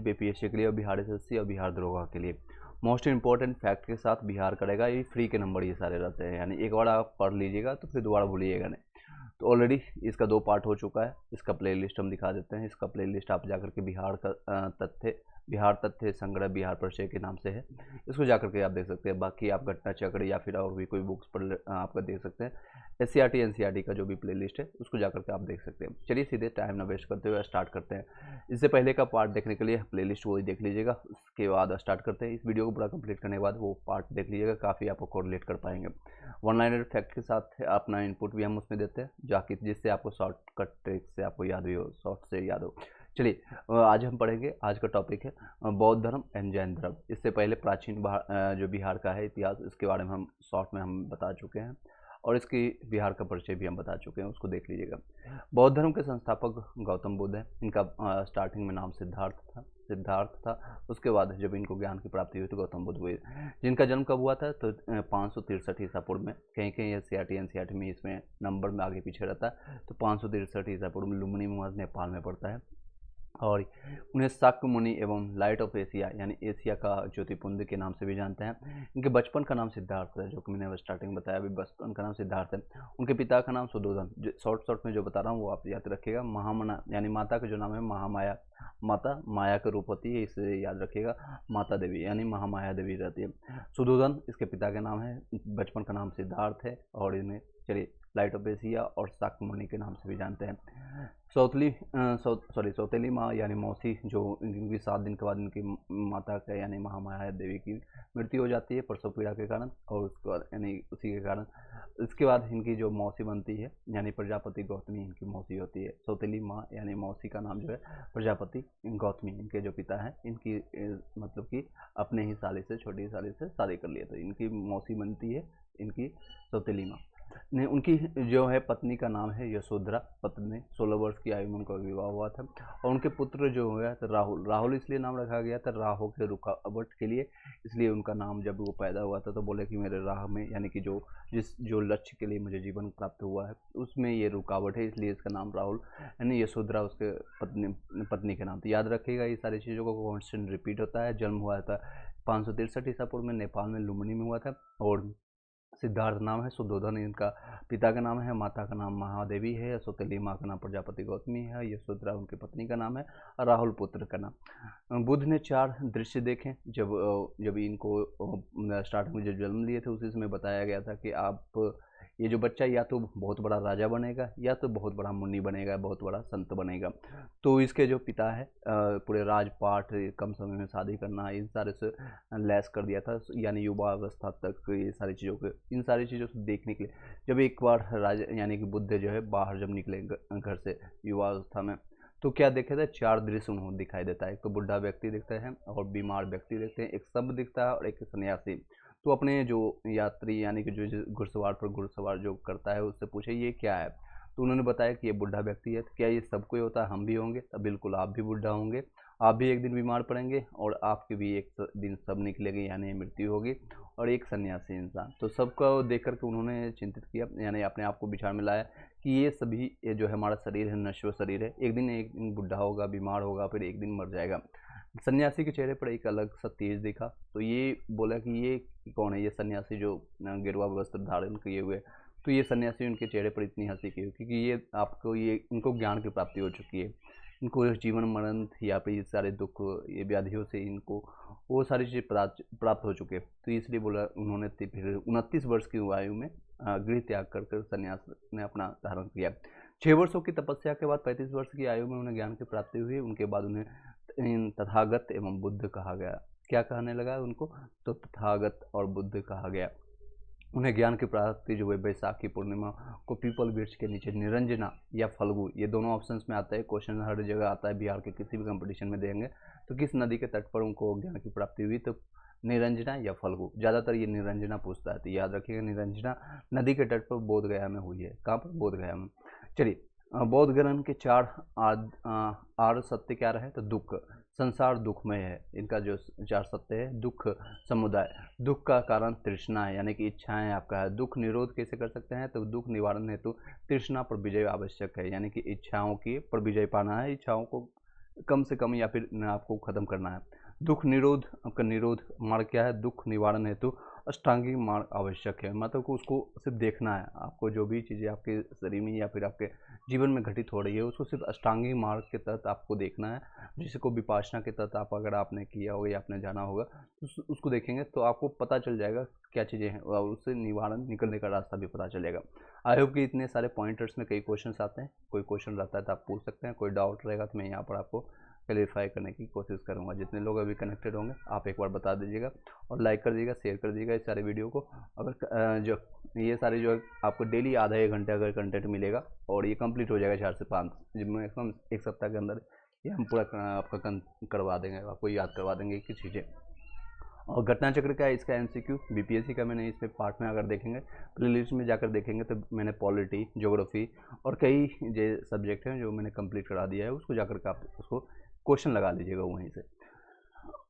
BPSC के लिए और बिहार एसएससी और बिहार दरोगा के लिए मोस्ट इंपॉर्टेंट फैक्ट के साथ बिहार करेगा। ये फ्री के नंबर ये सारे रहते हैं, यानी एक बार आप पढ़ लीजिएगा तो फिर दोबारा भूलिएगा नहीं। तो ऑलरेडी इसका 2 पार्ट हो चुका है। इसका प्लेलिस्ट हम दिखा देते हैं। इसका प्लेलिस्ट आप जाकर के बिहार तथ्य संग्रह बिहार परिचय के नाम से है, इसको जाकर के आप देख सकते हैं। बाकी आप घटना चक्र या फिर और भी कोई बुक्स पर आपका देख सकते हैं। एससीईआरटी एनसीईआरटी का जो भी प्लेलिस्ट है उसको जाकर के आप देख सकते हैं। चलिए सीधे टाइम ना वेस्ट करते हुए स्टार्ट करते हैं। इससे पहले का पार्ट देखने के लिए प्लेलिस्ट वो ही देख लीजिएगा, उसके बाद स्टार्ट करते हैं। इस वीडियो को पूरा कंप्लीट करने के बाद वो पार्ट देख लीजिएगा, काफ़ी आपको कोरिलेट कर पाएंगे। वन लाइनर फैक्ट के साथ अपना इनपुट भी हम उसमें देते हैं, जाके जिससे आपको शॉर्टकट ट्रिक से आपको याद भी हो, शॉर्ट से याद हो। चलिए आज हम पढ़ेंगे। आज का टॉपिक है बौद्ध धर्म एंड जैन धर्म। इससे पहले प्राचीन जो बिहार का है इतिहास, इसके बारे में हम शॉर्ट में हम बता चुके हैं और इसकी बिहार का परिचय भी हम बता चुके हैं, उसको देख लीजिएगा। बौद्ध धर्म के संस्थापक गौतम बुद्ध हैं। इनका स्टार्टिंग में नाम सिद्धार्थ था। उसके बाद जब इनको ज्ञान की प्राप्ति हुई तो गौतम बुद्ध हुए। जिनका जन्म कब हुआ था तो 563 ईसा पूर्व में। कहीं कहीं एससीईआरटी एनसीईआरटी में इसमें नंबर में आगे पीछे रहता है, तो 563 ईसा पूर्व में लुम्बिनी नेपाल में पड़ता है। और उन्हें शाक्य मुनि एवं लाइट ऑफ एशिया यानी एशिया का ज्योतिपुंज के नाम से भी जानते हैं। इनके बचपन का नाम सिद्धार्थ है, जो कि मैंने स्टार्टिंग बताया। अभी बचपन का नाम सिद्धार्थ है। उनके पिता का नाम सुधोधन। शॉर्ट में जो बता रहा हूँ वो आप याद रखिएगा। महामना यानी माता का जो नाम है महामाया, माता माया का रूप होती है, इसे याद रखिएगा। माता देवी यानी महामाया देवी रहती है। सुधोधन इसके पिता का नाम है। बचपन का नाम सिद्धार्थ है और इन्हें चलिए लाइट ऑफ एशिया और शाक्य मुनि के नाम से भी जानते हैं। सौतेली माँ यानी मौसी, जो इनकी 7 दिन के बाद इनकी माता का यानी महामाया देवी की मृत्यु हो जाती है प्रसव पीड़ा के कारण, और उसके बाद यानी उसी के कारण इसके बाद इनकी जो मौसी बनती है यानी प्रजापति गौतमी इनकी मौसी होती है। सौतेली माँ यानी मौसी का नाम जो है प्रजापति गौतमी, इनके जो पिता हैं इनकी मतलब कि अपने ही साली से, छोटी साली से शादी कर लिया, तो इनकी मौसी बनती है इनकी सौतेली माँ ने। उनकी जो है पत्नी का नाम है यशोधरा। पत्नी 16 वर्ष की आयु में उनका विवाह हुआ था और उनके पुत्र जो हुआ तो राहुल इसलिए नाम रखा गया था राहु के रुकावट के लिए। इसलिए उनका नाम जब वो पैदा हुआ था तो बोले कि मेरे राह में यानी कि जो लक्ष्य के लिए मुझे जीवन प्राप्त हुआ है उसमें ये रुकावट है, इसलिए इसका नाम राहुल यानी यशोधरा उसके पत्नी के नाम। तो याद रखिएगा ये सारी चीज़ों को कॉन्स्टेंट रिपीट होता है। जन्म हुआ था 563 ईसा पूर्व में नेपाल में लुम्बिनी में हुआ था और सिद्धार्थ नाम है। सुधोधन इनका पिता का नाम है। माता का नाम महादेवी है। सौतेली माँ का नाम प्रजापति गौतमी है। यशोधरा उनकी पत्नी का नाम है और राहुल पुत्र का नाम। बुद्ध ने 4 दृश्य देखे जब इनको स्टार्टिंग में जब जन्म लिए थे उसी समय बताया गया था कि आप ये जो बच्चा या तो बहुत बड़ा राजा बनेगा या तो बहुत बड़ा मुनि बनेगा, बहुत बड़ा संत बनेगा। तो इसके जो पिता है पूरे राजपाट, कम समय में शादी करना, इन सारे से लैस कर दिया था, यानी युवा अवस्था तक ये सारी चीज़ों को, इन सारी चीज़ों से देखने के लिए जब एक बार राजा यानी कि बुद्ध जो है बाहर जब निकले घर से युवा अवस्था में, तो क्या देखे थे 4 दृश्य उन्होंने दिखाई देता है। एक तो बुढ़ा व्यक्ति दिखता है और बीमार व्यक्ति दिखते हैं, एक शब्द दिखता है और एक सन्यासी। तो अपने जो यात्री यानी कि जो घुड़सवार पर घुड़सवार जो करता है उससे पूछे ये क्या है, तो उन्होंने बताया कि ये बुढ़ा व्यक्ति है। तो क्या ये सबको ही होता है, हम भी होंगे? तो बिल्कुल आप भी बुढ़ा होंगे, आप भी एक दिन बीमार पड़ेंगे और आपकी भी एक दिन सब निकलेगी यानी मृत्यु होगी। और एक सन्यासी इंसान, तो सबको देख करके उन्होंने चिंतित किया यानी अपने आप को विचार में लाया कि ये जो है हमारा शरीर है नश्वर शरीर है, एक दिन बुढ़ा होगा, बीमार होगा, फिर एक दिन मर जाएगा। सन्यासी के चेहरे पर एक अलग सा तेज दिखा, तो ये बोला कि ये कौन है, ये सन्यासी जो गेरुआ वस्त्र धारण किए हुए। तो ये सन्यासी उनके चेहरे पर इतनी हंसी की क्योंकि ये इनको ज्ञान की प्राप्ति हो चुकी है। इनको जीवन मरण या फिर ये सारे दुख, ये व्याधियों से इनको वो सारी चीज़ें प्राप्त हो चुके। तो इसलिए बोला उन्होंने फिर 29 वर्ष की आयु में गृह त्याग कर सन्यास ने अपना धारण किया। 6 वर्षों की तपस्या के बाद 35 वर्ष की आयु में उन्हें ज्ञान की प्राप्ति हुई। उनके बाद उन्हें तथागत एवं बुद्ध कहा गया। क्या कहने लगा उनको? तो तथागत और बुद्ध कहा गया। उन्हें ज्ञान की प्राप्ति जो है बैसाखी पूर्णिमा को पीपल वृक्ष के नीचे निरंजना या फल्गु, ये दोनों ऑप्शंस में आता है। क्वेश्चन हर जगह आता है, बिहार के किसी भी कंपटीशन में देंगे तो किस नदी के तट पर उनको ज्ञान की प्राप्ति हुई, तो निरंजना या फल्गु। ज़्यादातर ये निरंजना पूछता है, तो याद रखिएगा निरंजना नदी के तट पर बोध गया में हुई है। कहाँ पर? बोध गया में। चलिए बौद्ध ग्रंथ के 4 आर्य सत्य क्या रहे? तो दुख, संसार दुखमय है। इनका जो 4 सत्य है, दुख समुदाय, दुख का कारण तृष्णा है यानी कि इच्छाएं आपका है। दुख निरोध कैसे कर सकते हैं? तो दुख निवारण हेतु तृष्णा पर विजय आवश्यक है, यानी कि इच्छाओं की पर विजय पाना है। इच्छाओं को कम से कम या फिर आपको खत्म करना है। दुख निरोध, आपका निरोध मार्ग क्या है? दुख निवारण हेतु अष्टांगिक मार्ग आवश्यक है। मतलब को उसको सिर्फ देखना है, आपको जो भी चीज़ें आपके शरीर में या फिर आपके जीवन में घटित हो रही है उसको सिर्फ अष्टांगिक मार्ग के तहत आपको देखना है, जिसको विपासना के तहत आप अगर आपने किया होगा या आपने जाना होगा तो उसको देखेंगे तो आपको पता चल जाएगा क्या चीज़ें हैं और उससे निवारण निकलने का रास्ता भी पता चलेगा। आई होप कि इतने सारे पॉइंटर्स में कई क्वेश्चन आते हैं, कोई क्वेश्चन रहता है तो आप पूछ सकते हैं, कोई डाउट रहेगा तो मैं यहाँ पर आपको क्लेरिफाई करने की कोशिश करूँगा। जितने लोग अभी कनेक्टेड होंगे आप एक बार बता दीजिएगा और लाइक कर दीजिएगा, शेयर कर दीजिएगा इस सारे वीडियो को। अगर जो ये सारे जो आपको डेली आधा एक घंटे अगर कंटेंट मिलेगा और ये कंप्लीट हो जाएगा 4 से 5 मैक्सिमम एक सप्ताह के अंदर ये हम पूरा आपका करवा देंगे, आपको याद करवा देंगे कि चीज़ें। और घटना चक्र का है इसका एमसीक्यू बीपीएससी का मैंने इसमें पार्ट में अगर देखेंगे प्लेलिस्ट में जाकर देखेंगे तो मैंने पॉलिटी, ज्योग्राफी और कई जो सब्जेक्ट हैं जो मैंने कंप्लीट करा दिया है उसको जाकर के आप उसको क्वेश्चन लगा लीजिएगा वहीं से,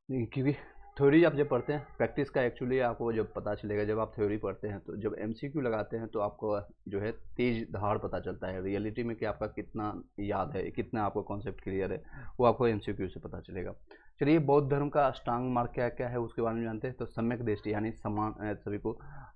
क्योंकि थ्योरी आप जब पढ़ते हैं प्रैक्टिस का एक्चुअली आपको जब पता चलेगा, जब आप थ्योरी पढ़ते हैं तो जब एमसीक्यू लगाते हैं तो आपको जो है तेज धार पता चलता है रियलिटी में कि आपका कितना याद है, कितना आपको कॉन्सेप्ट क्लियर है, वो आपको एमसीक्यू से पता चलेगा। चलिए बौद्ध धर्म का अष्टांग मार्ग क्या क्या है उसके बारे में जानते हैं। तो सम्यक दृष्टि यानी समान सभी को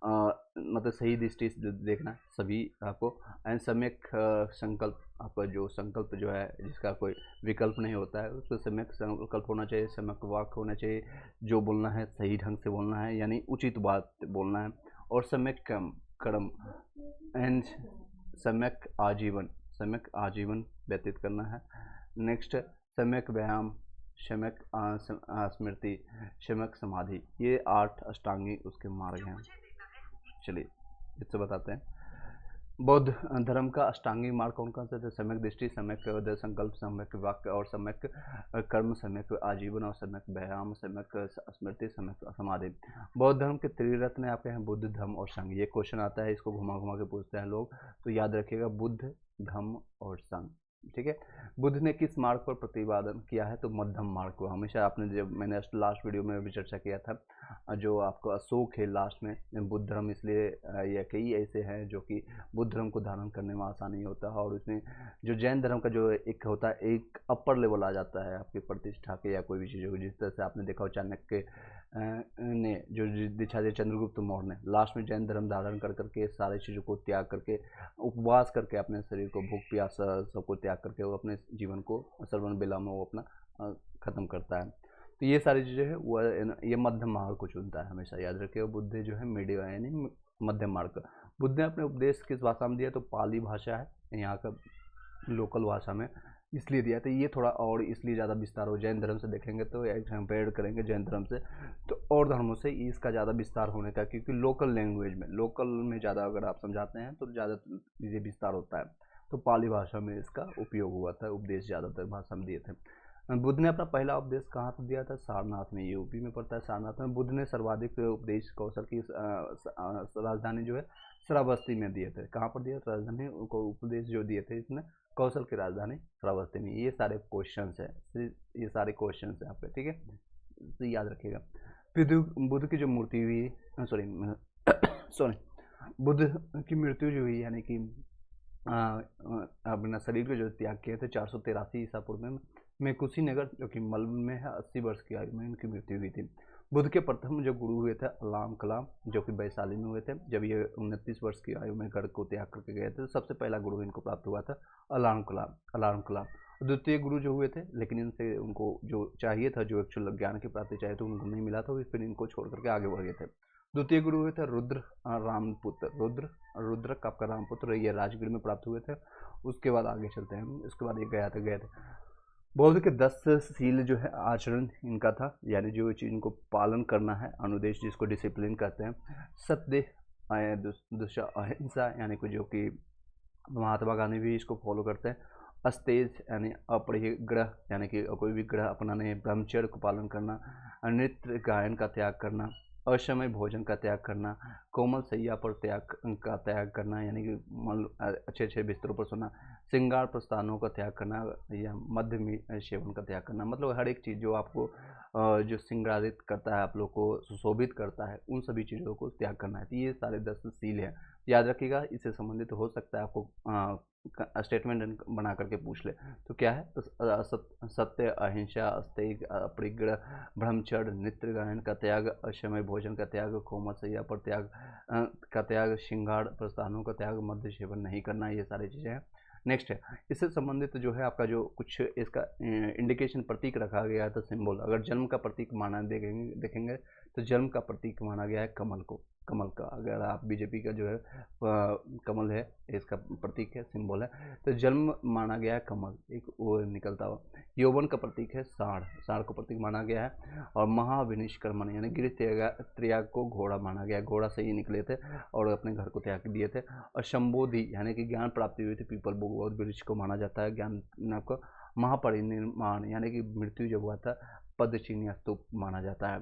मतलब सही दृष्टि से देखना सभी आपको, एंड सम्यक संकल्प, आपका जो संकल्प जो है जिसका कोई विकल्प नहीं होता है उसको सम्यक संकल्प होना चाहिए, सम्यक वाक्य होना चाहिए, जो बोलना है सही ढंग से बोलना है यानी उचित बात बोलना है, और सम्यक कर्म एंड सम्यक आजीवन व्यतीत करना है। नेक्स्ट सम्यक व्यायाम, सम्यक स्मृति, सम्यक समाधि, ये 8 अष्टांगी उसके मार्ग हैं। चलिए इससे बताते हैं बौद्ध धर्म का अष्टांगी मार्ग कौन कौन से थे? सम्यक दृष्टि, सम्यक संकल्प, सम्यक वाक्य और सम्यक कर्म, सम्यक आजीवन और सम्यक व्यायाम, सम्यक स्मृति, सम्यक समाधि। बौद्ध धर्म के त्रिरत्न आपके हैं बुद्ध, धम्म और संघ। ये क्वेश्चन आता है, इसको घुमा घुमा के पूछते हैं लोग, तो याद रखिएगा बुद्ध, धम्म और संघ। ठीक है, बुद्ध ने किस मार्ग पर प्रतिपादन किया है? तो मध्यम मार्ग को। हमेशा आपने जब मैंने लास्ट वीडियो में भी चर्चा किया था जो आपको अशोक है लास्ट में बुद्ध धर्म, इसलिए या कई ऐसे हैं जो कि बुद्ध धर्म को धारण करने में आसानी होता है, और उसमें जो जैन धर्म का जो एक होता है एक अपर लेवल आ जाता है आपकी प्रतिष्ठा के या कोई भी चीज़ हो, जिस तरह से आपने देखा हो चाणक्य ने जो दीक्षा दी चंद्रगुप्त मौर्य ने लास्ट में जैन धर्म धारण कर करके सारी चीज़ों को त्याग करके उपवास करके अपने शरीर को भूख प्यास सबको त्याग करके वो अपने जीवन को श्रवण बेला में वो अपना ख़त्म करता है। तो ये सारी चीज़ें हैं वो ये मध्यम मार्ग को चुनता है, हमेशा याद रखिएगा। बुद्ध जो है मीडियम यानी मध्यम मार्ग। बुद्ध ने अपने उपदेश किस भाषा में दिया? तो पाली भाषा है यहाँ का लोकल भाषा में इसलिए दिया था। ये थोड़ा और इसलिए ज़्यादा विस्तार हो, जैन धर्म से देखेंगे तो कंपेयर करेंगे जैन धर्म से तो और धर्मों से इसका ज़्यादा विस्तार होने का, क्योंकि लोकल लैंग्वेज में लोकल में ज़्यादा अगर आप समझाते हैं तो ज़्यादा चीज़ें विस्तार होता है। तो पाली भाषा में इसका उपयोग हुआ था, उपदेश ज़्यादातर भाषा में दिए थे। बुद्ध ने अपना पहला उपदेश कहाँ पर दिया था? सारनाथ में, यूपी में पड़ता है सारनाथ में। बुद्ध ने सर्वाधिक उपदेश कौशल की राजधानी जो है श्रावस्ती में दिए थे। कहाँ पर दिया? राजधानी को उपदेश जो दिए थे इसने कौशल की राजधानी श्रावस्ती में। ये सारे क्वेश्चंस हैं, ये सारे क्वेश्चंस हैं आपके, ठीक है, तो याद रखिएगा। फिर बुद्ध की जो मूर्ति हुई सॉरी बुद्ध की मृत्यु जो हुई यानी कि अपना शरीर को जो त्याग किए थे 483 ईसा पूर्व में कुशीनगर जो कि मलबन में है, 80 वर्ष की आयु में इनकी मृत्यु हुई थी। बुद्ध के प्रथम जो गुरु हुए थे अलाम कलाम, जो कि वैशाली में हुए थे। जब ये 29 वर्ष की आयु में घर को त्याग करके गए थे तो सबसे पहला गुरु इनको प्राप्त हुआ था अलाम कलाम। द्वितीय गुरु जो हुए थे, लेकिन इनसे उनको जो चाहिए था, जो एक्चुअल ज्ञान की प्राप्ति चाहिए तो उनको नहीं मिला था, फिर इनको छोड़ करके आगे बढ़ गए थे। द्वितीय गुरु हुए थे रुद्र रामपुत्र, रुद्र आपका रामपुत्र, ये राजगीर में प्राप्त हुए थे। उसके बाद आगे चलते हैं, उसके बाद ये गए थे। बौद्ध के 10 सील जो है आचरण इनका था, यानी जो चीज़ इनको पालन करना है, अनुदेश जिसको डिसिप्लिन कहते हैं। सत्य, अहिंसा यानी कि जो कि महात्मा गांधी भी इसको फॉलो करते हैं। अस्तेज यानी अपरिग्रह यानी कि कोई भी ग्रह अपनाने, ब्रह्मचर्य को पालन करना, नृत्य गायन का त्याग करना, असमय भोजन का त्याग करना, कोमल सैया पर त्याग करना यानी कि अच्छे बिस्तरों पर सोना, श्रृंगार प्रस्थानों का त्याग करना या मध्य सेवन का त्याग करना। मतलब हर एक चीज़ जो आपको जो श्रृंगारित करता है, आप लोग को सुशोभित करता है, उन सभी चीज़ों को त्याग करना है। तो ये सारे 10 सील हैं याद रखिएगा, इससे संबंधित हो सकता है आपको स्टेटमेंट बना करके पूछ ले। तो क्या है, तो सत्य, अहिंसा, अस्तेय, अपरिग्रह, ब्रह्मचर्य, नित्य गायन का त्याग, अशमय भोजन का त्याग, कोमलशय्या पर त्याग का त्याग, श्रृंगार प्रस्थानों का त्याग, मद्य सेवन नहीं करना, ये सारी चीज़ें हैं। नेक्स्ट है, इससे संबंधित जो है आपका जो कुछ इसका इंडिकेशन प्रतीक रखा गया है, तो सिंबल, अगर जन्म का प्रतीक माना देखेंगे तो जन्म का प्रतीक माना गया है कमल को। कमल का, अगर आप बीजेपी का जो है कमल है, इसका प्रतीक है, सिंबल है, तो जन्म माना गया है कमल, एक वो निकलता हुआ। यौवन का प्रतीक है साढ़, साढ़ को प्रतीक माना गया है। और महाविनिष्क्रमण यानी गृह त्याग को घोड़ा माना गया है, घोड़ा से ही निकले थे और अपने घर को त्याग दिए थे। और शंबोधि यानी कि ज्ञान प्राप्ति हुई थी, पीपल और वृक्ष को माना जाता है ज्ञान को। महापरिनिर्माण यानी कि मृत्यु जब हुआ था, पद चिन्ह स्तूप माना जाता है।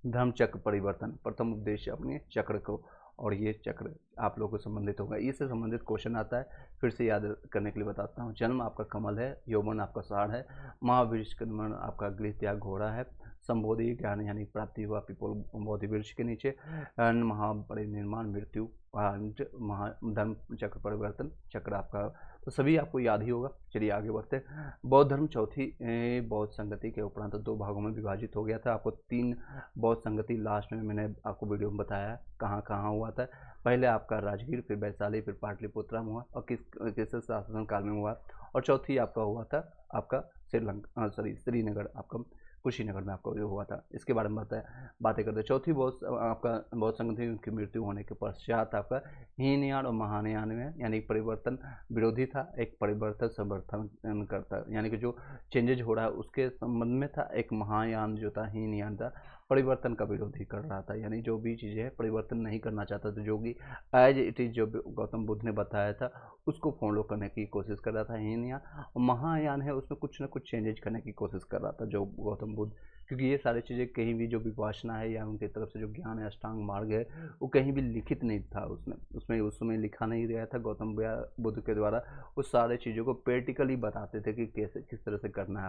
धर्म चक्र परिवर्तन, प्रथम उद्देश्य अपने चक्र को, और ये चक्र आप लोगों को संबंधित होगा, इससे संबंधित क्वेश्चन आता है, फिर से याद करने के लिए बताता हूँ। जन्म आपका कमल है, यौवन आपका साढ़ है, महाविष्कर्मण आपका गृह त्याग घोड़ा है, संबोधि ज्ञान यानी प्राप्ति हुआ पीपल बोधि वृक्ष के नीचे, महापरिनिर्माण मृत्यु, धर्म चक्र परिवर्तन चक्र आपका, तो सभी आपको याद ही होगा। चलिए आगे बढ़ते हैं। बौद्ध धर्म चौथी बौद्ध संगति के उपरांत दो भागों में विभाजित हो गया था। आपको 3 बौद्ध संगति लास्ट में मैंने आपको वीडियो में बताया कहाँ कहाँ हुआ था। पहले आपका राजगीर, फिर वैशाली, फिर पाटलिपुत्र में हुआ, और किस शासन काल में हुआ, और चौथी आपका हुआ था आपका श्रीनगर, आपका कुशीनगर में आपका जो हुआ था, इसके बारे में बातें करते हैं। चौथी आपका बौद्ध संगति उनकी मृत्यु होने के पश्चात आपका हीनयान और महायान में यानी परिवर्तन विरोधी था, एक परिवर्तन समर्थन करता, यानी कि जो चेंजेज हो रहा है उसके संबंध में था। एक महायान जो था, हीनयान था, परिवर्तन का विरोधी कर रहा था, यानी जो भी चीज़ें है परिवर्तन नहीं करना चाहता था, जो कि एज इट इज़ जो गौतम बुद्ध ने बताया था उसको फॉलो करने की कोशिश कर रहा था हीनयान। और महायान है उसमें कुछ ना कुछ चेंजेज करने की कोशिश कर रहा था जो गौतम बुद्ध, क्योंकि ये सारी चीज़ें कहीं भी जो विपासना है या उनकी तरफ से जो ज्ञान है, अष्टांग मार्ग है, वो कहीं भी लिखित नहीं था उसमें उस समय लिखा नहीं गया था। गौतम बुद्ध के द्वारा उस सारे चीज़ों को प्रैक्टिकली बताते थे कि कैसे किस तरह से करना है,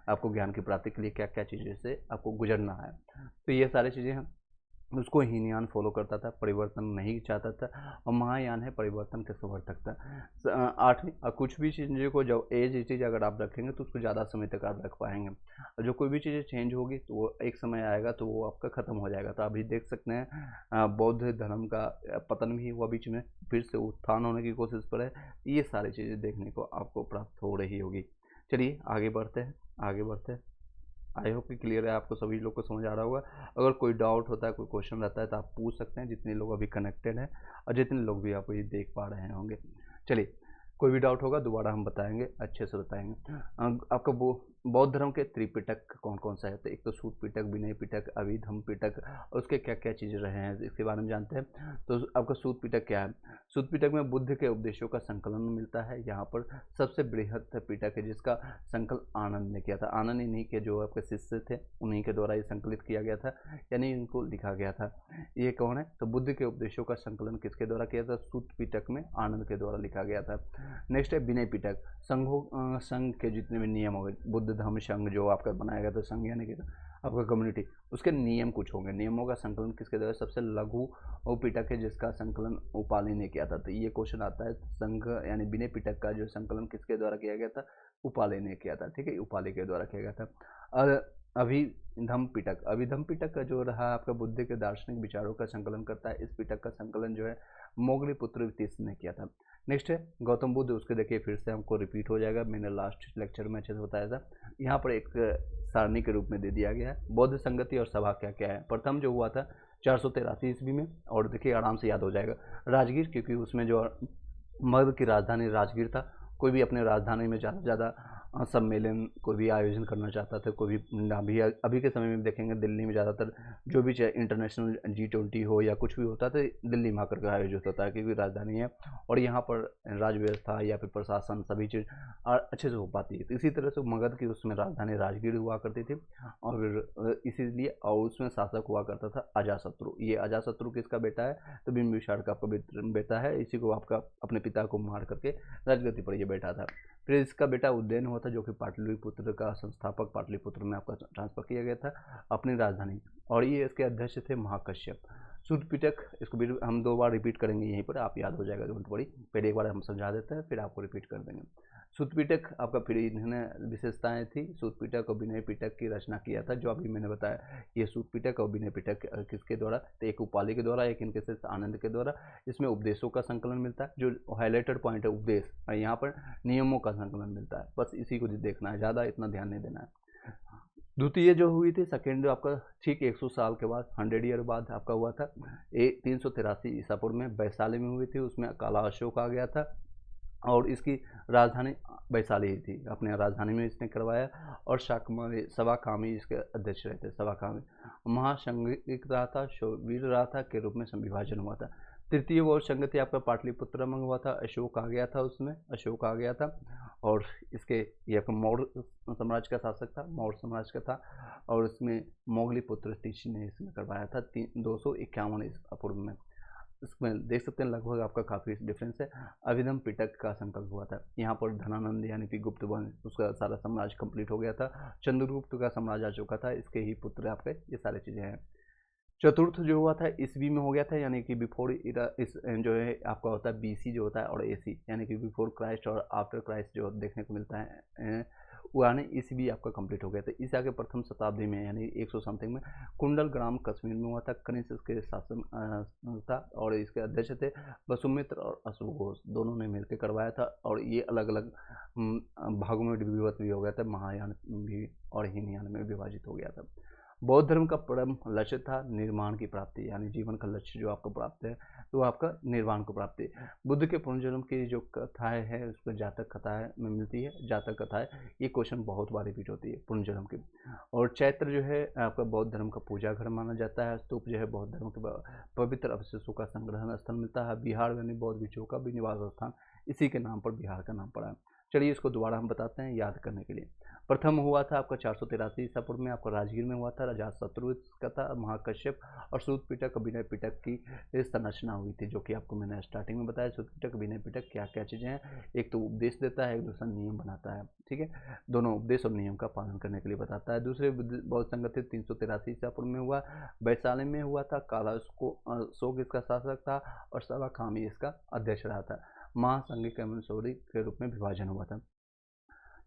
आपको ज्ञान की प्राप्ति के लिए क्या क्या चीज़ें से आपको गुजरना है। तो ये सारी चीज़ें हैं, उसको हीनयान फॉलो करता था, परिवर्तन नहीं चाहता था। और महायान है परिवर्तन के समर्थक था। आठवीं, कुछ भी चीज़ों को जब एज चीज़ अगर आप रखेंगे तो उसको ज़्यादा समय तक आप रख पाएंगे, और जो कोई भी चीज़ें चेंज होगी तो वो एक समय आएगा तो वो आपका ख़त्म हो जाएगा। तो अभी देख सकते हैं बौद्ध धर्म का पतन भी हुआ बीच में, फिर से उत्थान होने की कोशिश पर है। ये सारी चीज़ें देखने को आपको प्राप्त हो रही होगी। चलिए आगे बढ़ते हैं। आई होप कि क्लियर है, आपको सभी लोग को समझ आ रहा होगा। अगर कोई डाउट होता है, कोई क्वेश्चन रहता है तो आप पूछ सकते हैं, जितने लोग अभी कनेक्टेड हैं और जितने लोग भी आप ये देख पा रहे होंगे। चलिए, कोई भी डाउट होगा दोबारा हम बताएंगे, अच्छे से बताएंगे। आपका बौद्ध धर्म के त्रिपिटक कौन कौन सा है, तो एक तो सूत पिटक, विनय पिटक, अभिधम पिटक, और उसके क्या क्या चीज़ें रहे हैं इसके बारे में जानते हैं। तो आपका सूत पिटक क्या है? सूत पिटक में बुद्ध के उपदेशों का संकलन मिलता है। यहाँ पर सबसे बृहद पिटक है जिसका संकलन आनंद ने किया था। आनंद इन्हीं के जो आपके शिष्य थे उन्हीं के द्वारा ये संकलित किया गया था, यानी इनको लिखा गया था। ये कौन है? तो बुद्ध के उपदेशों का संकलन किसके द्वारा किया था? सूत पिटक में आनंद के द्वारा लिखा गया था। नेक्स्ट है विनय पिटक। संघ के जितने भी नियम हो गए, बुद्ध धर्म संघ जो आपका बनाया गया था, संघ यानी कि आपका कम्युनिटी, उसके नियम कुछ होंगे। नियमों का संकलन किसके द्वारा? सबसे लघु पिटक है जिसका संकलन उपाली ने किया था। तो ये क्वेश्चन आता है, संघ यानी विनय पिटक का जो संकलन किसके द्वारा किया गया था? उपाली ने किया था। ठीक है, उपाली के द्वारा किया गया था। और अभिधम पिटक का जो रहा आपका बुद्ध के दार्शनिक विचारों का संकलन करता है। इस पिटक का संकलन जो है मोगली पुत्र तीस ने किया था। नेक्स्ट है गौतम बुद्ध। उसके देखिए फिर से हमको रिपीट हो जाएगा, मैंने लास्ट लेक्चर में अच्छे से बताया था। यहाँ पर एक सारणी के रूप में दे दिया गया है। बौद्ध संगति और सभा क्या क्या है। प्रथम जो हुआ था 483 ईस्वी में, और देखिए आराम से याद हो जाएगा, राजगीर, क्योंकि उसमें जो मगध की राजधानी राजगीर था। कोई भी अपने राजधानी में ज़्यादा से ज़्यादा सम्मेलन कोई भी आयोजन करना चाहता था, कोई भी अभी के समय में देखेंगे दिल्ली में ज़्यादातर जो भी चाहे इंटरनेशनल G20 हो या कुछ भी होता है तो दिल्ली में आकर के आयोजित होता है, क्योंकि राजधानी है और यहाँ पर राज व्यवस्था या फिर प्रशासन सभी चीज़ अच्छे से हो पाती है। तो इसी तरह से मगध की उसमें राजधानी राजगीर हुआ करती थी, और इसीलिए और उसमें शासक हुआ करता था अजातशत्रु। ये अजातशत्रु किसका बेटा है? तो बिंबिसार का पवित्र बेटा है। इसी को आपका अपने पिता को मार करके राजगद्दी पर ये बैठा था। फिर इसका बेटा उदयन हुआ था, जो कि पाटलिपुत्र का संस्थापक, पाटलिपुत्र में आपका ट्रांसफर किया गया था अपनी राजधानी, और ये इसके अध्यक्ष थे महाकश्यप। सूत पिटक, इसको भी हम 2 बार रिपीट करेंगे यहीं पर, आप याद हो जाएगा जरूरत पड़ी। पहले एक बार हम समझा देते हैं, फिर आपको रिपीट कर देंगे। सूत पिटक आपका, फिर इन्होंने विशेषताएं थी। सूत पिटक और विनय पिटक की रचना किया था, जो अभी मैंने बताया। ये सूत पिटक और विनय पिटक किसके द्वारा, तो एक उपाली के द्वारा, एक इनके से आनंद के द्वारा। इसमें उपदेशों का संकलन मिलता है, जो हाईलाइटेड पॉइंट है उपदेश, और यहाँ पर नियमों का संकलन मिलता है। बस इसी को देखना है, ज़्यादा इतना ध्यान नहीं देना है। द्वितीय जो हुई थी, सेकेंड आपका ठीक 100 साल के बाद, 100 ईयर बाद आपका हुआ था। 383 ईसा पूर्व में वैशाली में हुई थी। उसमें काला अशोक आ गया था और इसकी राजधानी वैशाली ही थी। अपने राजधानी में इसने करवाया। और शाकमारी सभाकामी इसके अध्यक्ष रहे थे। सभाकामी महासंघिक रहा था, शूरवीर रहा था के रूप में विभाजन हुआ था। तृतीय वो संगति आपका पाटलिपुत्र में हुआ था। अशोक आ गया था, उसमें अशोक आ गया था। और इसके ये आपका मौर्य साम्राज्य का शासक था, मौर्य साम्राज्य का था। और इसमें मोगली पुत्र तीसी ने इसमें करवाया था 251 ईसा पूर्व में। इसमें देख सकते हैं लगभग आपका काफ़ी डिफरेंस है। अभिधम पिटक का संकल्प हुआ था। यहाँ पर धनानंद यानी कि गुप्त वंश, उसका सारा साम्राज्य कंप्लीट हो गया था। चंद्रगुप्त का साम्राज्य आ चुका था, इसके ही पुत्र आपके ये सारी चीज़ें हैं। चतुर्थ जो हुआ था ईस्वी में हो गया था, यानी कि बिफोर इरा, इस जो है आपका होता है बीसी जो होता है, और एसी यानी कि बिफोर क्राइस्ट और आफ्टर क्राइस्ट जो देखने को मिलता है, वो यानी ईस्वी आपका कंप्लीट हो गया था। ईसा के प्रथम शताब्दी में यानी 100 समथिंग में कुंडल ग्राम कश्मीर में हुआ था। कनिष्क इसके शासन था और इसके अध्यक्ष थे वसुमित्र और अश्वघोष, दोनों ने मिलकर करवाया था। और ये अलग अलग भागों में विभक्त भी हो गया था, महायान भी और हीनयान में विभाजित हो गया था। बौद्ध धर्म का परम लक्ष्य था निर्माण की प्राप्ति, यानी जीवन का लक्ष्य जो आपको प्राप्त है तो आपका निर्वाण को प्राप्ति। बुद्ध के पुनर्जन्म की जो कथाएं हैं उसको जातक कथाएं में मिलती है। जातक कथाएं ये क्वेश्चन बहुत बार रिपीट होती है पुनर्जन्म की। और चैत्र जो है आपका बौद्ध धर्म का पूजा घर माना जाता है। स्तूप जो है बौद्ध धर्म के पवित्र अवशेषों का संग्रहण स्थल मिलता है। बिहार यानी बौद्ध भिक्षुओं का भी निवास स्थान, इसी के नाम पर बिहार का नाम पड़ा है। चलिए इसको दोबारा हम बताते हैं याद करने के लिए। प्रथम हुआ था आपका 483 ईसा पूर्व में, आपका राजगीर में हुआ था। राजा शत्रु का था, महाकश्यप और सूत पिटक विनय पिटक की संरचना हुई थी, जो कि आपको मैंने स्टार्टिंग में बताया। सूत पिटक विनय पिटक क्या क्या चीज़ें हैं, एक तो उपदेश देता है, एक दूसरा नियम बनाता है। ठीक है, दोनों उपदेश और नियम का पालन करने के लिए बताता है। दूसरे बौद्ध संगठित 383 ईसा पूर्व में हुआ, वैशाली में हुआ था। काला अशोक इसका शासक था और सभाकामी इसका अध्यक्ष रहा था। महासंघिक के रूप में विभाजन हुआ था।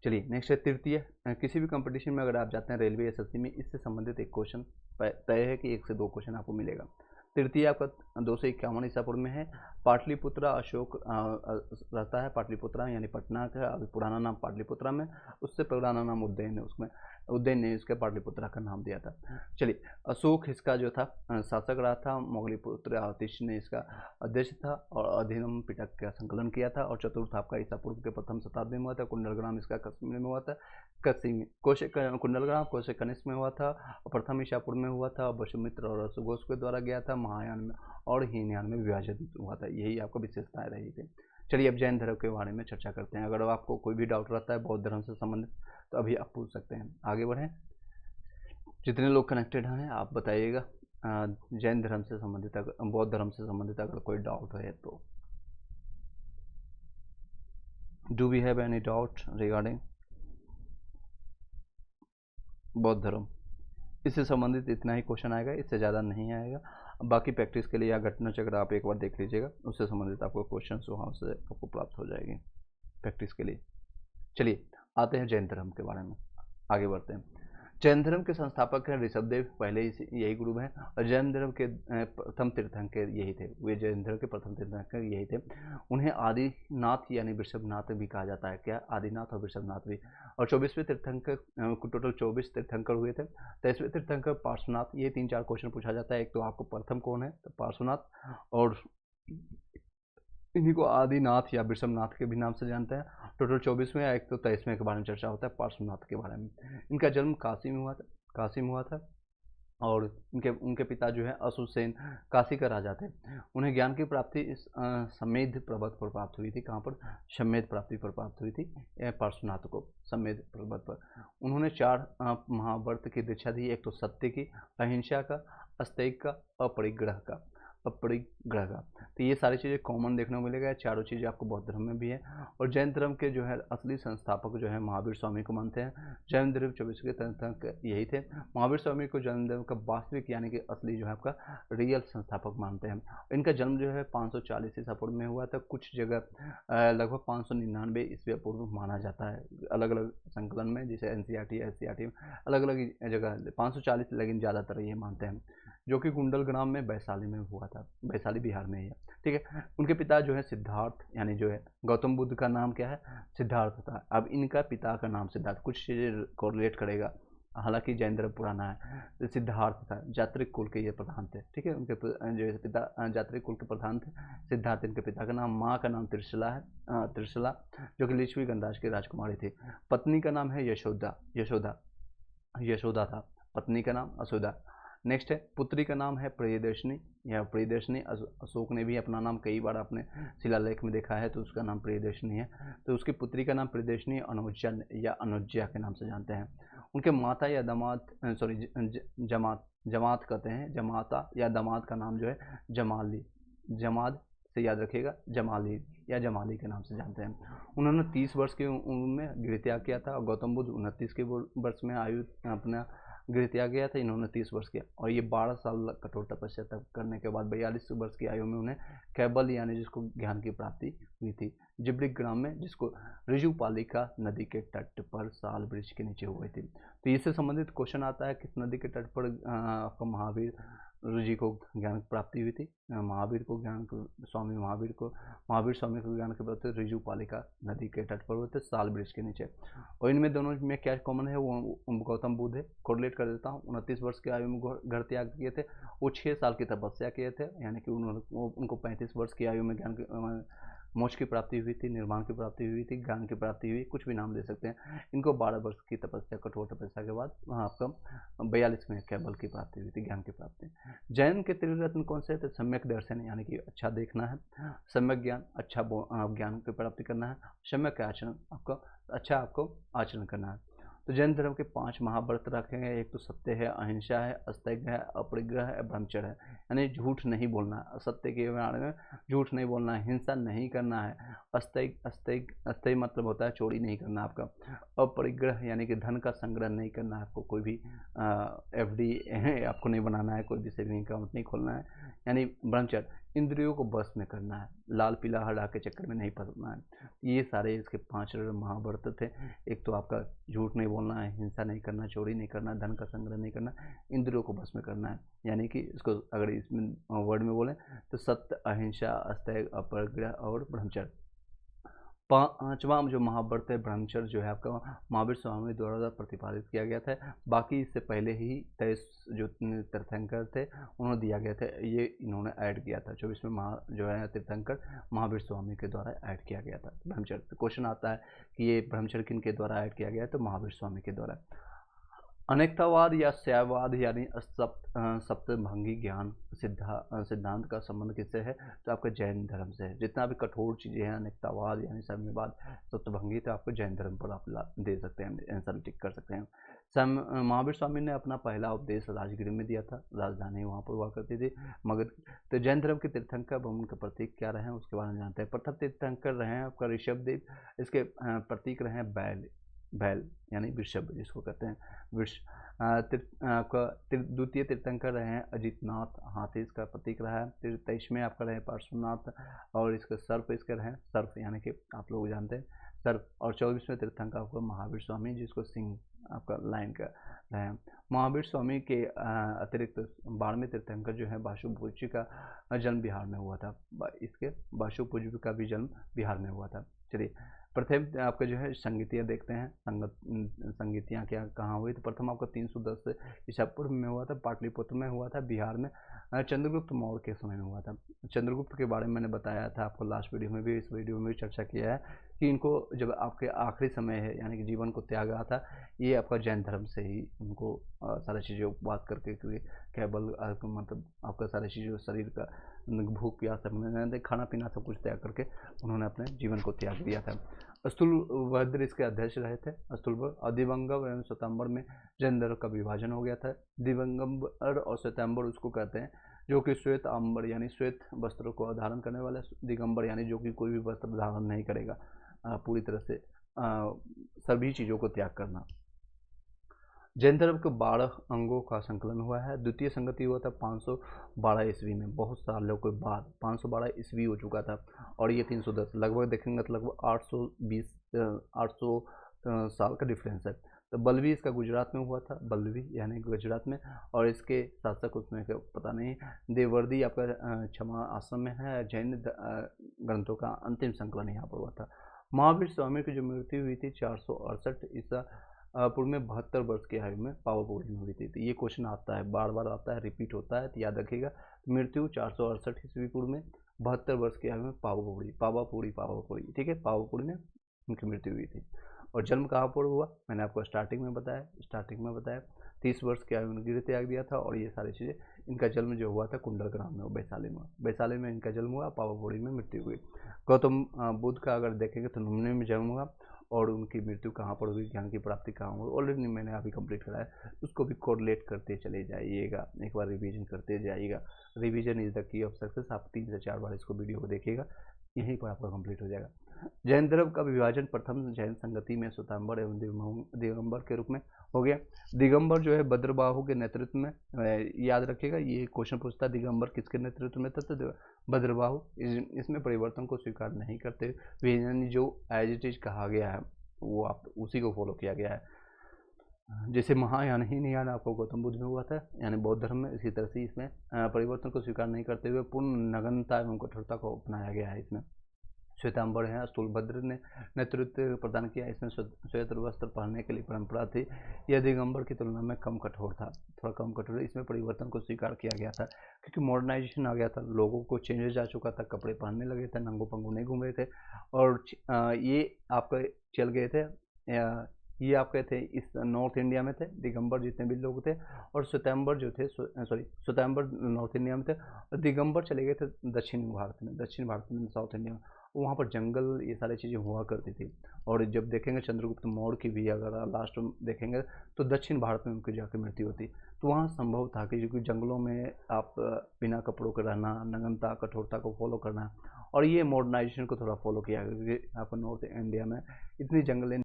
चलिए नेक्स्ट है तृतीय। किसी भी कंपटीशन में अगर आप जाते हैं रेलवे एसएससी में, इससे संबंधित एक क्वेश्चन तय है कि 1 से 2 क्वेश्चन आपको मिलेगा। तृतीय आपका 251 ईसा पूर्व में है। पाटलिपुत्रा अशोक रहता है। पाटलिपुत्रा यानी पटना का अभी पुराना नाम पाटलिपुत्रा में, उससे पुराना नाम उज्जैन है। उसमें उज्जैन ने इसके पाटलिपुत्रा का नाम दिया था। चलिए अशोक इसका जो था शासक रहा था। मोगलीपुत्र आतिश ने इसका अध्यक्ष था और अधिनम पिटक का संकलन किया था। और चतुर्थ आपका ईसा पूर्व के प्रथम शताब्दी में हुआ था। कुंडलग्राम इसका कश्मीर में हुआ था। कुंडलग्राम कौशिक कनिष्क में हुआ था। प्रथम ईसा पूर्व में हुआ था। वसुमित्र और अश्वघोष के द्वारा गया था। महायान में और हीनयान में विभाजित हुआ था। यही आपको विशेषताएं रही थी। चलिए अब जैन धर्म के बारे में चर्चा करते हैं। अगर आपको कोई भी डाउट रहता है बौद्ध धर्म से संबंधित तो अभी आप पूछ सकते हैं। आगे बढ़ें, जितने लोग कनेक्टेड हैं आप बताइएगा। जैन धर्म से संबंधित अगर बौद्ध धर्म से संबंधित अगर कोई डाउट है तो। Do we have any doubt regarding बौद्ध धर्म? इससे संबंधित इतना ही क्वेश्चन आएगा, इससे ज़्यादा नहीं आएगा। बाकी प्रैक्टिस के लिए या घटना चक्र आप एक बार देख लीजिएगा, उससे संबंधित आपको क्वेश्चन वहाँ से आपको प्राप्त हो जाएगी प्रैक्टिस के लिए। चलिए आते हैं जैन धर्म के बारे में, आगे बढ़ते हैं। जैन धर्म के संस्थापक हैं ऋषभदेव, पहले ही यही गुरु हैं। और जैन धर्म के प्रथम तीर्थंकर यही थे। वे जैन धर्म के प्रथम तीर्थंकर यही थे। उन्हें आदिनाथ यानी वृषभनाथ भी कहा जाता है। क्या? आदिनाथ और वृषभनाथ भी। और 24वें तीर्थंकर, टोटल 24 तीर्थंकर हुए थे। 23वें तीर्थंकर पार्श्वनाथ। ये 3-4 क्वेश्चन पूछा जाता है। एक तो आपको प्रथम कौन है, तो पार्श्वनाथ, और इन्हीं को आदिनाथ या वृषभनाथ के भी नाम से जानते हैं। टोटल 24वें, एक तो 23वें के बारे में चर्चा होता है पार्श्वनाथ के बारे में। इनका जन्म काशी में हुआ था। और उनके पिता जो है अशुसेन काशी का राजा थे। उन्हें ज्ञान की प्राप्ति इस सम्मेद पर्वत पर प्राप्त हुई थी। कहाँ पर? सम्मेद प्राप्ति पर प्राप्त हुई थी पार्श्वनाथ को, सम्मेद पर्वत पर। उन्होंने 4 महाव्रत की दीक्षा दी। एक तो सत्य की, अहिंसा का, अस्तेय का, अपरिग्रह का। अपरिग्रह का। तो ये सारी चीज़ें कॉमन देखने को मिलेगा, चारों चीज़ें आपको बौद्ध धर्म में भी है। और जैन धर्म के जो है असली संस्थापक जो है महावीर स्वामी को मानते हैं। जैन धर्म 24 के तीर्थंकर यही थे। महावीर स्वामी को जैन धर्म का वास्तविक यानी कि असली जो है आपका रियल संस्थापक मानते हैं। इनका जन्म जो है 540 ईसा पूर्व में हुआ था। कुछ जगह लगभग 599 ईस्वी पूर्व माना जाता है, अलग अलग संकलन में, जैसे एनसीईआरटी एससीईआरटी में अलग अलग जगह 540, लेकिन ज़्यादातर ये मानते हैं, जो कि कुंडल ग्राम में वैशाली में हुआ था। वैशाली बिहार में ही है, ठीक है। उनके पिता जो है सिद्धार्थ, यानी जो है गौतम बुद्ध का नाम क्या है, सिद्धार्थ था। अब इनका पिता का नाम सिद्धार्थ, कुछ चीज़ें कोरिलेट करेगा, हालांकि जैन धर्म पुराना है। तो सिद्धार्थ था, जात्रिक कुल के ये प्रधान थे, ठीक है। उनके जो पिता जात्रिक कुल के प्रधान थे सिद्धार्थ, इनके पिता का नाम। माँ का नाम त्रिशला है, त्रिशला, जो कि लिच्छवी गणराज्य की राजकुमारी थी। पत्नी का नाम है यशोदा, यशोदा यशोदा था पत्नी का नाम, असुदा। नेक्स्ट है पुत्री का नाम है प्रियदर्शनी या प्रियदर्शनी। अशोक ने भी अपना नाम कई बार अपने शिलालेख में देखा है, तो उसका नाम प्रियदर्शनी है। तो उसकी पुत्री का नाम प्रियदर्शनी अनुजा या अनुज्या के नाम से जानते हैं। उनके माता या दामाद, सॉरी जमात, जमात कहते हैं, जमाता या दामाद का नाम जो है जमाली, जमाद से याद रखिएगा, जमाली या जमाली के नाम से जानते हैं। उन्होंने 30 वर्ष की उम्र में गृह त्याग किया था, और गौतम बुद्ध 29 के वर्ष में आयु अपना गृह त्याग किया था। इन्होंने 30 वर्ष किया, और ये 12 साल कठोर तपस्या तक करने के बाद 42 वर्ष की आयु में उन्हें कैबल यानी जिसको ज्ञान की प्राप्ति हुई थी, जिब्रिक ग्राम में, जिसको ऋजुपालिका नदी के तट पर साल वृक्ष के नीचे हुए थे। तो इससे संबंधित क्वेश्चन आता है, किस नदी के तट पर आपका महावीर जी को ज्ञान की प्राप्ति हुई थी। महावीर को ज्ञान, स्वामी महावीर को, महावीर स्वामी को ज्ञान की प्राप्ति ऋजुपालिका नदी के तट पर हुए थे, साल वृक्ष के नीचे। और इनमें दोनों में क्या कॉमन है, वो गौतम बुद्ध है। कोरिलेट कर देता हूँ, 29 वर्ष की आयु में घर त्याग किए थे। वो 6 साल की तपस्या किए थे, यानी कि उनको 35 वर्ष की आयु में ज्ञान मोक्ष की प्राप्ति हुई थी, निर्माण की प्राप्ति हुई थी, ज्ञान की प्राप्ति हुई, कुछ भी नाम दे सकते हैं। इनको 12 वर्ष की तपस्या, कठोर तपस्या के बाद वहाँ आपका 42 में केवल की प्राप्ति हुई थी, ज्ञान की प्राप्ति। जैन के त्रिरत्न कौन से थे? सम्यक दर्शन, यानी कि अच्छा देखना है, सम्यक ज्ञान, अच्छा ज्ञान की प्राप्ति करना है, सम्यक आचरण, आपको अच्छा आपको आचरण करना है। तो जैन धर्म के 5 महाव्रत रखे हैं। एक तो सत्य है, अहिंसा है, अस्थैर्य है, अपरिग्रह है, ब्रह्मचर्य है, यानी झूठ नहीं बोलना है, असत्य के बारे में झूठ नहीं बोलना है, हिंसा नहीं करना है, अस्थैर्य मतलब होता है चोरी नहीं करना आपका, अपरिग्रह यानी कि धन का संग्रह नहीं करना है, आपको कोई भी एफडी आपको नहीं बनाना है, कोई भी सेविंग अकाउंट नहीं खोलना है, यानी ब्रह्मचर्य, इंद्रियों को बस में करना है, लाल पीला हरा के चक्कर में नहीं फंसना है। ये सारे इसके 5 महाव्रत थे। एक तो आपका झूठ नहीं बोलना है, हिंसा नहीं करना, चोरी नहीं करना, धन का संग्रह नहीं करना, इंद्रियों को बस में करना है, यानी कि इसको अगर इसमें वर्ड में बोलें तो सत्य, अहिंसा, अस्थैर्य, अपरिग्रह और ब्रह्मचर्य। 5वां जो महाव्रत है ब्रह्मचर्य, जो है आपका महावीर स्वामी द्वारा प्रतिपादित किया गया था। बाकी इससे पहले ही 23 जो तीर्थंकर थे उन्होंने दिया गया था, ये इन्होंने ऐड किया था। 24वें जो है तीर्थंकर महावीर स्वामी के द्वारा ऐड किया गया था ब्रह्मचर्य। तो क्वेश्चन आता है कि ये ब्रह्मचर्य किन के द्वारा ऐड किया गया है, तो महावीर स्वामी के द्वारा। अनेकतावाद या शैववाद यानी सप्तभंगी ज्ञान सिद्धांत का संबंध किससे है, तो आपका जैन धर्म से है। जितना भी कठोर चीज़ें हैं, अनेकतावाद यानी साम्यवाद, सप्तभंगी, तो आपको जैन धर्म पर आप दे सकते हैं, आंसर टिक कर सकते हैं। महावीर स्वामी ने अपना पहला उपदेश राजगिरी में दिया था, राजधानी वहाँ पर हुआ करती थी मगध। तो जैन धर्म के तीर्थंकर व उनके प्रतीक क्या रहे हैं उसके बारे में जानते हैं। प्रथम तीर्थंकर रहे हैं आपका ऋषभदेव, इसके प्रतीक रहे हैं बैल, बैल यानी वृषभ जिसको कहते हैं वृष। आपका द्वितीय तीर्थंकर रहे हैं अजितनाथ, हाथी इसका प्रतीक रहा है। 23वें आपका रहे पार्श्वनाथ, और इसका सर्प इसके रहे सर्प, यानी कि आप लोग जानते हैं सर्प। और 24वें तीर्थंकर आपका महावीर स्वामी, जिसको सिंह आपका लाइन का रहे। महावीर स्वामी के अतिरिक्त 12वें तीर्थंकर जो है बाशुपूज्य का जन्म बिहार में हुआ था। इसके बाशुपूज्य का भी जन्म बिहार में हुआ था। चलिए प्रथम आपका जो है संगीतियाँ देखते हैं, संगीतियाँ क्या कहाँ हुई। तो प्रथम आपका 310 ईसा पूर्व में हुआ था, पाटलिपुत्र में हुआ था, बिहार में चंद्रगुप्त मौर्य के समय में हुआ था। चंद्रगुप्त के बारे में मैंने बताया था आपको लास्ट वीडियो में भी, इस वीडियो में भी चर्चा किया है कि इनको जब आपके आखिरी समय है यानी कि जीवन को त्यागा था, ये आपका जैन धर्म से ही उनको सारी चीज़ें उपवास करके केवल मतलब आपका सारी चीज़ें शरीर का भूख प्यास सब खाना पीना सब कुछ त्याग करके उन्होंने अपने जीवन को त्याग दिया था। स्थूलभद्र इसके अध्यक्ष रहे थे। स्थूलभद्र दिवंगम एवं श्वेतांबर में जैन धर्म का विभाजन हो गया था। दिवंगम और श्वेतांबर उसको कहते हैं जो कि श्वेत अंबर यानी श्वेत वस्त्र को धारण करने वाला, दिगंबर यानी जो कि कोई भी वस्त्र धारण नहीं करेगा, पूरी तरह से सभी चीज़ों को त्याग करना। जैन धर्म के 12 अंगों का संकलन हुआ है। द्वितीय संगति हुआ था 512 ईस्वी में, बहुत सालों के बाद 512 ईस्वी हो चुका था, और ये 310 लगभग देखेंगे तो लगभग 800 साल का डिफरेंस है। तो बल्लवी इसका गुजरात में हुआ था, बल्लवी यानी गुजरात में, और इसके शासक उसमें पता नहीं। देववर्दी आपका क्षमा आश्रम में है। जैन ग्रंथों का अंतिम संकलन यहाँ पर हुआ था। महावीर स्वामी की जो मृत्यु हुई थी 468 ईसा पूर्व में 72 वर्ष की आयु में पावापुरी में हुई थी। तो ये क्वेश्चन आता है, बार बार आता है, रिपीट होता है, तो याद रखिएगा। मृत्यु 468 ईस्वी पूर्व में 72 वर्ष की आयु में पावापुरी, ठीक है, पावापुरी में उनकी मृत्यु हुई थी। और जन्म कहाँ पर हुआ, मैंने आपको स्टार्टिंग में बताया 30 वर्ष की आयु में गृह त्याग दिया था। और ये सारी चीज़ें, इनका जन्म जो हुआ था कुंडल ग्राम में, वैशाली में इनका जन्म हुआ, पावापुरी में मृत्यु हुई। गौतम बुद्ध का अगर देखेंगे तो लुम्बिनी में जन्म हुआ, और उनकी मृत्यु कहाँ पर हुई, ज्ञान की प्राप्ति कहाँ हुई, ऑलरेडी मैंने अभी कंप्लीट कराया, उसको भी कोरिलेट करते चले जाइएगा, एक बार रिवीजन करते जाइएगा। Revision is the key of success. आप 3 से 4 बार इसको वीडियो को देखिएगा, यहीं पर आपका कंप्लीट हो जाएगा। जैन धर्म का विभाजन प्रथम जैन संगति में श्वेतांबर एवं दिगंबर के रूप में हो गया। दिगंबर जो है भद्रबाहु के नेतृत्व में, याद रखिएगा ये क्वेश्चन पूछता है दिगंबर किसके नेतृत्व में था, तो भद्रबाहु। इसमें परिवर्तन को स्वीकार नहीं करते, यानी जो एज इट इज कहा गया है वो आप उसी को फॉलो किया गया है। जैसे महायान ही नियान आपको गौतम बुद्ध में हुआ था, यानी बौद्ध धर्म में, इसी तरह से इसमें परिवर्तन को स्वीकार नहीं करते हुए पूर्ण नग्नता एवं कठोरता को अपनाया गया है। इसमें श्वेतांबर है, स्थूलभद्र ने नेतृत्व प्रदान किया। इसमें श्वेत वस्त्र पहनने के लिए परंपरा थी। यह दिगंबर की तुलना में कम कठोर था, थोड़ा कम कठोर। इसमें परिवर्तन को स्वीकार किया गया था, क्योंकि मॉडर्नाइजेशन आ गया था, लोगों को चेंजेस आ चुका था, कपड़े पहनने लगे थे, नंगो पंगो नहीं घूम रहे थे, और ये आपके चल गए थे, ये आपके थे इस नॉर्थ इंडिया में थे दिगंबर जितने भी लोग थे, और श्वेतांबर जो थे, श्वेतांबर नॉर्थ इंडिया में थे, और दिगंबर चले गए थे दक्षिण भारत में, साउथ इंडिया में। वहाँ पर जंगल, ये सारी चीज़ें हुआ करती थी। और जब देखेंगे चंद्रगुप्त मौर्य की भी अगर लास्ट में देखेंगे तो दक्षिण भारत में उनकी जाकर मृत्यु होती, तो वहाँ संभव था कि क्योंकि जंगलों में आप बिना कपड़ों के रहना, नग्नता कठोरता को फॉलो करना, और ये मॉडर्नाइजेशन को थोड़ा फॉलो किया, क्योंकि आपको नॉर्थ इंडिया में इतनी जंगलें